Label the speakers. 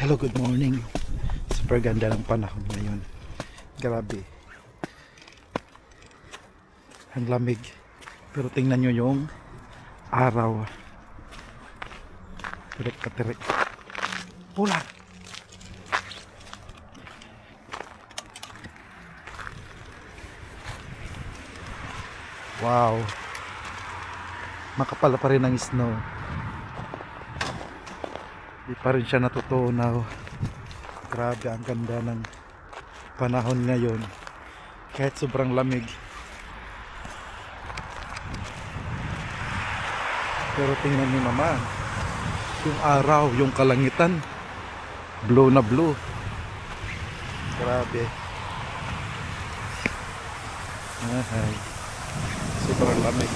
Speaker 1: Hello, good morning. Super ganda ng panahon ngayon. Grabe. Ang lamig. Pero tingnan nyo yung araw. Tirik ka tirik. Ulan. Wow. Makapal pa rin ang snow. Di pa rin siya natutunaw. Grabe, ang ganda ng panahon ngayon. Kahit sobrang lamig. Pero tingnan nyo naman. Yung araw, yung kalangitan. Blue na blue. Grabe. Ay, sobrang lamig.